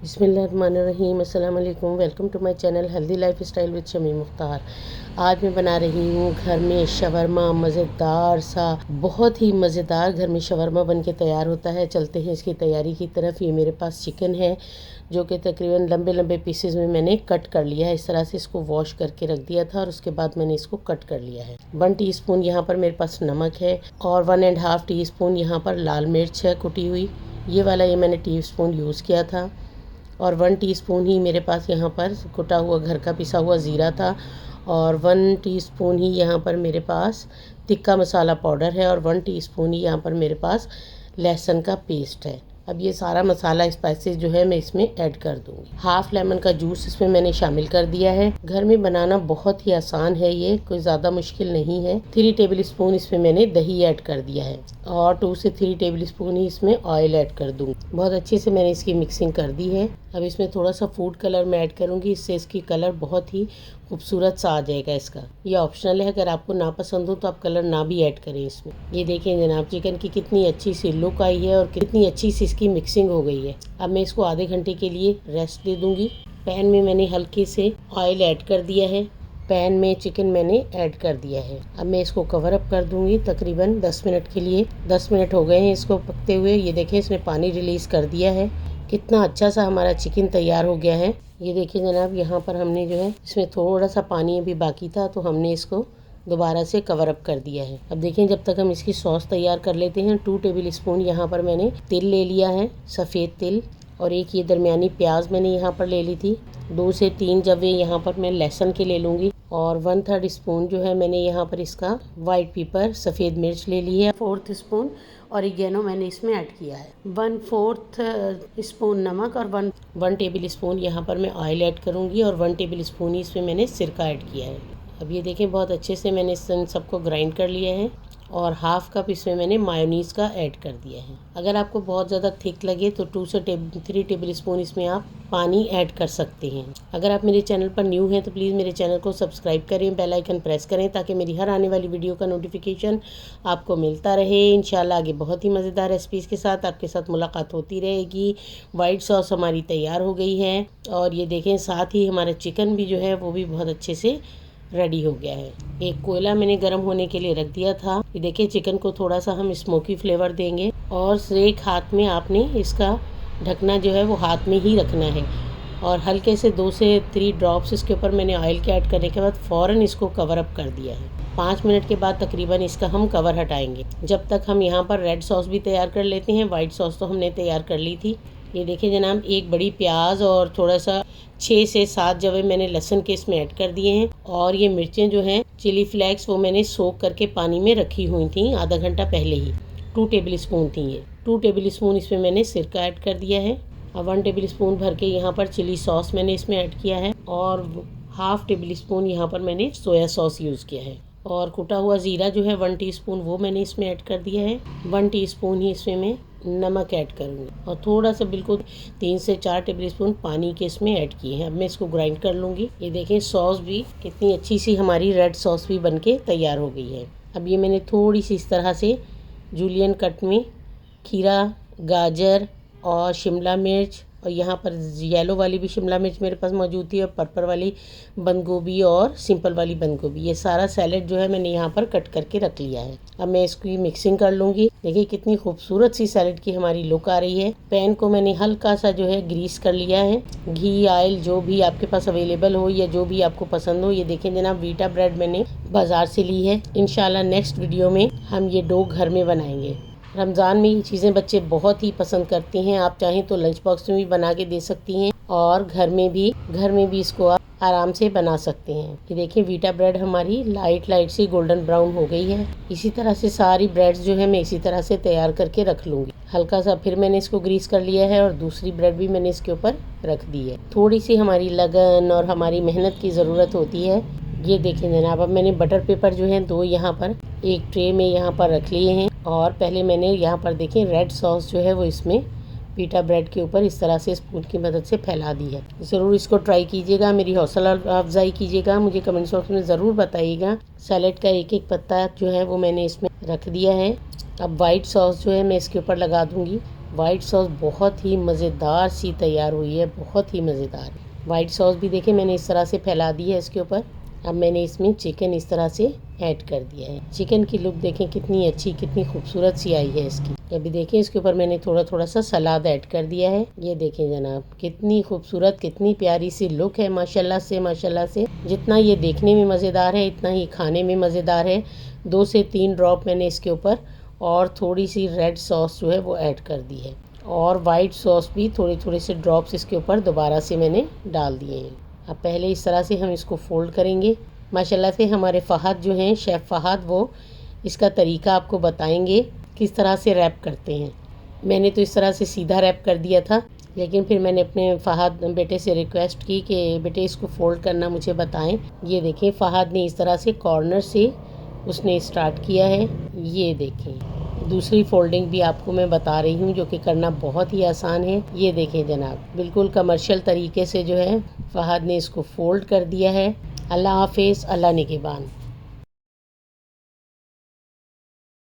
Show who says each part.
Speaker 1: बिस्मिल्लाहिर्रहमानिर्रहीम। अस्सलाम वालेकुम। Welcome to my channel healthy lifestyle with Shami Mukhtar. आज मैं बना रही हूँ घर में शवरमा, मज़ेदार सा, बहुत ही मज़ेदार घर में शवरमा बन के तैयार होता है। चलते हैं इसकी तैयारी की तरफ। ये मेरे पास चिकन है जो कि तकरीबन लंबे लंबे पीसेस में मैंने कट कर लिया है। इस तरह से इसको वॉश करके रख दिया था और उसके बाद मैंने इसको कट कर लिया है। 1 टीस्पून यहाँ पर मेरे पास नमक है और 1.5 टीस्पून यहाँ पर लाल मिर्च है कुटी हुई। ये वाला ये मैंने टीस्पून यूज़ किया था। और 1 टीस्पून ही मेरे पास यहाँ पर कुटा हुआ घर का पिसा हुआ ज़ीरा था और 1 टीस्पून ही यहाँ पर मेरे पास तिक्का मसाला पाउडर है और 1 टीस्पून ही यहाँ पर मेरे पास लहसुन का पेस्ट है। अब ये सारा मसाला स्पाइसेस जो है मैं इसमें ऐड कर दूंगी। हाफ लेमन का जूस इसमें मैंने शामिल कर दिया है। घर में बनाना बहुत ही आसान है, ये कोई ज़्यादा मुश्किल नहीं है। 3 टेबल स्पून इसमें मैंने दही ऐड कर दिया है और 2 से 3 टेबल स्पून ही इसमें ऑयल ऐड कर दूंगी। बहुत अच्छे से मैंने इसकी मिक्सिंग कर दी है। अब इसमें थोड़ा सा फूड कलर मैं ऐड करूंगी, इससे इसकी कलर बहुत ही खूबसूरत सा आ जाएगा। इसका ये ऑप्शनल है, अगर आपको ना पसंद हो तो आप कलर ना भी ऐड करें इसमें। ये देखें जनाब, चिकन की कितनी अच्छी सी लुक आई है और कितनी अच्छी सी इसकी मिक्सिंग हो गई है। अब मैं इसको आधे घंटे के लिए रेस्ट दे दूंगी। पैन में मैंने हल्के से ऑयल ऐड कर दिया है। पैन में चिकन मैंने ऐड कर दिया है। अब मैं इसको कवर अप कर दूंगी तकरीबन 10 मिनट के लिए। 10 मिनट हो गए हैं इसको पकते हुए। ये देखें इसने पानी रिलीज़ कर दिया है। कितना अच्छा सा हमारा चिकन तैयार हो गया है। ये देखिए जनाब, यहाँ पर हमने जो है इसमें थोड़ा सा पानी अभी बाकी था तो हमने इसको दोबारा से कवर अप कर दिया है। अब देखें जब तक हम इसकी सॉस तैयार कर लेते हैं। 2 टेबल स्पून यहाँ पर मैंने तिल ले लिया है, सफ़ेद तिल, और एक ये दरमियानी प्याज मैंने यहाँ पर ले ली थी। 2 से 3 जवे यहाँ पर मैं लहसुन के ले लूँगी और 1/3 स्पून जो है मैंने यहाँ पर इसका वाइट पेपर सफ़ेद मिर्च ले ली है। 1/4 स्पून ऑरिगेनो मैंने इसमें ऐड किया है। 1/4 स्पून नमक और 1 टेबल स्पून यहाँ पर मैं ऑयल ऐड करूँगी और 1 टेबल स्पून ही इसमें मैंने सिरका ऐड किया है। अब ये देखें बहुत अच्छे से मैंने इन सबको ग्राइंड कर लिया है और हाफ कप इसमें मैंने मायोनीज़ का ऐड कर दिया है। अगर आपको बहुत ज़्यादा थिक लगे तो 2 से 3 टेबल स्पून इसमें आप पानी ऐड कर सकते हैं। अगर आप मेरे चैनल पर न्यू हैं तो प्लीज़ मेरे चैनल को सब्सक्राइब करें, बेल आइकन प्रेस करें ताकि मेरी हर आने वाली वीडियो का नोटिफिकेशन आपको मिलता रहे। इंशाल्लाह आगे बहुत ही मज़ेदार रेसिपीज़ के साथ आपके साथ मुलाकात होती रहेगी। वाइट सॉस हमारी तैयार हो गई है और ये देखें साथ ही हमारा चिकन भी जो है वो भी बहुत अच्छे से रेडी हो गया है। एक कोयला मैंने गर्म होने के लिए रख दिया था। ये देखिए चिकन को थोड़ा सा हम स्मोकी फ्लेवर देंगे और एक हाथ में आपने इसका ढकना जो है वो हाथ में ही रखना है और हल्के से 2 से 3 ड्रॉप्स इसके ऊपर मैंने ऑयल के ऐड करने के बाद फ़ौरन इसको कवर अप कर दिया है। 5 मिनट के बाद तकरीबन इसका हम कवर हटाएंगे। जब तक हम यहाँ पर रेड सॉस भी तैयार कर लेते हैं। वाइट सॉस तो हमने तैयार कर ली थी। ये देखिए जनाब, एक बड़ी प्याज और थोड़ा सा 6 से 7 जवे मैंने लहसुन के इसमें ऐड कर दिए हैं और ये मिर्चें जो हैं चिली फ्लेक्स वो मैंने सोक करके पानी में रखी हुई थी आधा घंटा पहले ही। 2 टेबल स्पून थी ये। 2 टेबल स्पून इसमें मैंने सिरका ऐड कर दिया है और 1 टेबल स्पून भर के यहाँ पर चिली सॉस मैंने इसमें ऐड किया है और हाफ टेबल स्पून यहाँ पर मैंने सोया सॉस यूज़ किया है और कुटा हुआ ज़ीरा जो है 1 टीस्पून वो मैंने इसमें ऐड कर दिया है। 1 टीस्पून ही इसमें मैं नमक ऐड करूँगी और थोड़ा सा बिल्कुल 3 से 4 टेबल स्पून पानी के इसमें ऐड किए हैं। अब मैं इसको ग्राइंड कर लूँगी। ये देखें सॉस भी कितनी अच्छी सी हमारी रेड सॉस भी बनके तैयार हो गई है। अब ये मैंने थोड़ी सी इस तरह से जूलियन कट में खीरा, गाजर और शिमला मिर्च और यहाँ पर येलो वाली भी शिमला मिर्च मेरे पास मौजूद थी और पर्पल वाली बंद गोभी और सिंपल वाली बंद गोभी, ये सारा सैलेड जो है मैंने यहाँ पर कट करके रख लिया है। अब मैं इसकी मिक्सिंग कर लूँगी। देखिए कितनी खूबसूरत सी सैलेड की हमारी लुक आ रही है। पैन को मैंने हल्का सा जो है ग्रीस कर लिया है। घी, ऑयल जो भी आपके पास अवेलेबल हो या जो भी आपको पसंद हो। ये देखें जनाब, वीटा ब्रेड मैंने बाज़ार से ली है। इंशाल्लाह नेक्स्ट वीडियो में हम ये डो घर में बनाएंगे। रमज़ान में ये चीज़ें बच्चे बहुत ही पसंद करते हैं। आप चाहें तो लंच बॉक्स में भी बना के दे सकती हैं और घर में भी इसको आप आराम से बना सकते हैं। ये देखिए वीटा ब्रेड हमारी लाइट सी गोल्डन ब्राउन हो गई है। इसी तरह से सारी ब्रेड्स जो है मैं इसी तरह से तैयार करके रख लूँगी। हल्का सा फिर मैंने इसको ग्रीस कर लिया है और दूसरी ब्रेड भी मैंने इसके ऊपर रख दी है। थोड़ी सी हमारी लगन और हमारी मेहनत की ज़रूरत होती है। ये देखें जनाब, अब मैंने बटर पेपर जो है 2 यहाँ पर एक ट्रे में यहाँ पर रख लिए हैं और पहले मैंने यहाँ पर देखें रेड सॉस जो है वो इसमें पीटा ब्रेड के ऊपर इस तरह से स्पून की मदद से फैला दी है। ज़रूर इसको ट्राई कीजिएगा, मेरी हौसला अफजाई कीजिएगा, मुझे कमेंट बॉक्स में ज़रूर बताइएगा। सैलेड का एक एक पत्ता जो है वो मैंने इसमें रख दिया है। अब वाइट सॉस जो है मैं इसके ऊपर लगा दूँगी। वाइट सॉस बहुत ही मज़ेदार सी तैयार हुई है, बहुत ही मज़ेदार। वाइट सॉस भी देखें मैंने इस तरह से फैला दी है इसके ऊपर। अब मैंने इसमें चिकन इस तरह से ऐड कर दिया है। चिकन की लुक देखें कितनी अच्छी, कितनी खूबसूरत सी आई है इसकी। अभी देखें इसके ऊपर मैंने थोड़ा थोड़ा सा सलाद ऐड कर दिया है। ये देखें जनाब, कितनी खूबसूरत, कितनी प्यारी सी लुक है माशाल्लाह से, माशाल्लाह से। जितना ये देखने में मज़ेदार है इतना ही खाने में मज़ेदार है। 2 से 3 ड्रॉप मैंने इसके ऊपर और थोड़ी सी रेड सॉस जो है वो ऐड कर दी है, और वाइट सॉस भी थोड़ी थोड़ी से ड्रॉप्स इसके ऊपर दोबारा से मैंने डाल दिए हैं। अब पहले इस तरह से हम इसको फ़ोल्ड करेंगे। माशाल्लाह से हमारे फ़हद जो हैं, शेफ़ फ़हद, वो इसका तरीका आपको बताएंगे किस तरह से रैप करते हैं। मैंने तो इस तरह से सीधा रैप कर दिया था, लेकिन फिर मैंने अपने फ़हद बेटे से रिक्वेस्ट की कि बेटे इसको फ़ोल्ड करना मुझे बताएं। ये देखें फ़हद ने इस तरह से कॉर्नर से उसने स्टार्ट किया है। ये देखें दूसरी फोल्डिंग भी आपको मैं बता रही हूँ, जो कि करना बहुत ही आसान है। ये देखें जनाब, बिल्कुल कमर्शियल तरीके से जो है फ़हद ने इसको फ़ोल्ड कर दिया है। अल्लाह हाफ़िज़, अल्लाह निगहबान।